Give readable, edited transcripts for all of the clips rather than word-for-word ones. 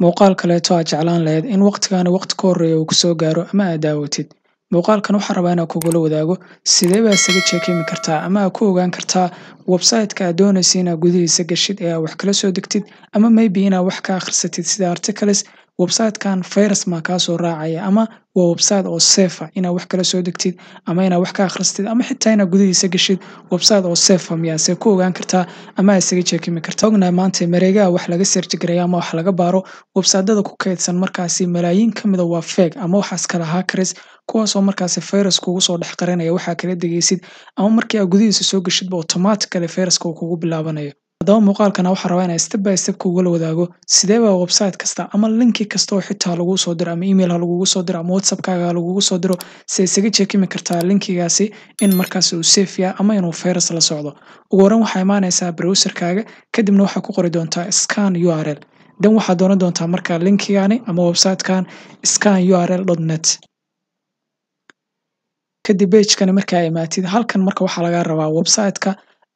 muuqaal kaleeto aad jeclaan lahayd in waqtigan waqti ka horeeya uu kusoo gaaro ama aad daawatid. Muuqaalkan waxaan rabaa inaan kugula wadaago sidee baa isaga check-in kartaa ama aad ku ogaan kartaa website-ka aad doonayso inaad gudihiisa gashid ee aad wax kala soo degtid ama maybe inaad wax ka akhrisatid sida articles. Website-kan virus ma kaa soo raacaya ama waa website oo safe ah inaad wax kala soo degtid ama inaad wax ka akhrisatid ama xitaa inaad gudihiisa gashid website oo safe ah miyaa se ku ogaan kartaa ama aad isaga check-in kartaa. Ognahay maanta mareegaha wax laga search gareeyo ama wax laga baaro website-dada ku kaydsan markaasi malaayiin ka mid ah waa fake ama waxaas kala hackers kuwaas oo markaasi virus kugu soo dhex qarinaya waxa kala degaysid ama markii aad gudihiisa soo gashidba automatically viruska uu kugu bilaabanayo. Haddaba muuqaalkana waxaan rabaa inaan step by step kugula wadaago sidee baa website kasta ama linki kasta oo xitaa lagu soo diro ama email ha lagugu soo diro ama WhatsApp-kaaga ha lagugu soo diro si isaga check-in kartaa linkigaasi in markaas uu safe yahay ama inuu virus la socdo. Ugu horreyn waxaa imaanaysaa browser-kaaga kadibna waxaa ku qori doontaa scan URL dan waxaad dooran doontaa markaa linkigani ama website-kan scanurl.net. kadib page-kani markaa imaatid halkan marka waxaa laga rabaa website-ka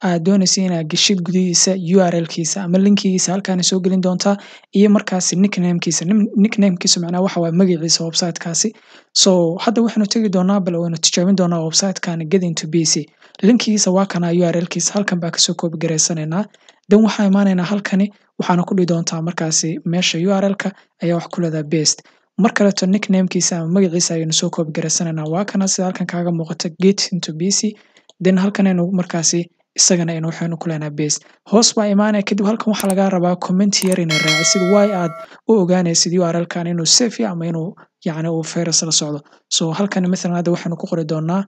aad doonayso inaad gashid gudihiisa URL-kiisa ama linkigiisa halkaan soo gelin doontaa iyo markaasi nickname-kiisa macnaha waxa waa magaciisa website-kaasi. So hadda waxaanu tagi doonaa bal waynu tijaabin doonaa website-kan get into PC. Linkigiisa waa kana URL-kiisa halkan baa kasoo copy gareysanaynaa. Dan waxaa imaanaynaa halkani waxaana ku dhihi doontaa markaasi meesha URL-ka ayaa wax ku leedahay paste. Mar kaleeto nickname-kiisa ama magaciisa ayaynu soo copy gareysanaynaa waa kana sida halkan kaaga muuqata get into PC. Dan halkan aynu markaasi isagana aynu waxaynu ku leenahay paste. Hoos baa imaanaya kadib halkan waxaa laga rabaa comment yar inaad raacisid why aad u ogaanaysid URL-kan inuu safe yahay ama inuu yacni uu virus la socdo. So halkan mathalan hadda waxaanu ku qori doonaa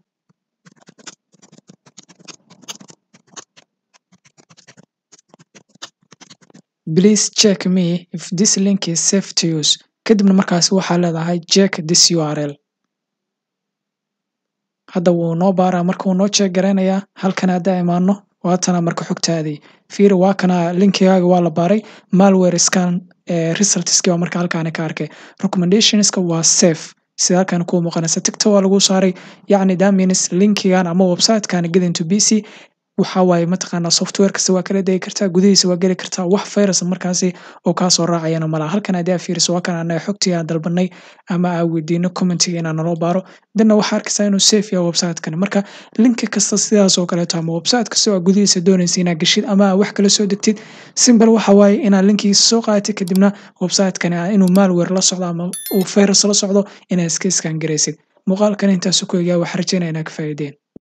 please check me if this link is safe to use. kadibna markaasi waxaa leedahay check this URL. hadda wuu noo baaraa marka wuu noo check gareynayaa halkan hadda imaano waatana marka xogtaadii fiiri waa kana linkigaaga waa la baaray malware scan resultski waa marka halkaan ka arkay recommendationska waa safe sida halkaan ku muuqanaysa TikTok waa lagu saaray yacni that means linkigan ama website-kan get into PC waxa waaye mataqaanaa software kasta waa kala degi kartaa gudihiisa waa geli kartaa wax virus markaasi oo kaa soo raacayana malaha. halkan hadii fiiriso waa kana anaga xogtii aan dalbanay ama aan weydiino commentiga inaan naloo baaro danna waxaa arkaysaa inuu safe yahay website-kan. marka linki kasta sidaas oo kaleeto ama website kasta oo gudihiisa doonaysa inaad gashid ama wax kala soo degtid simple waxa waaye inaad linkigiisa soo qaadatid kadibna website-kan inuu malware la socdo ama uu virus la socdo inaad iska scan gareysid. muuqaalkan intaas ku egaa waxaan rajeynayaa inaad ka faa'iideen.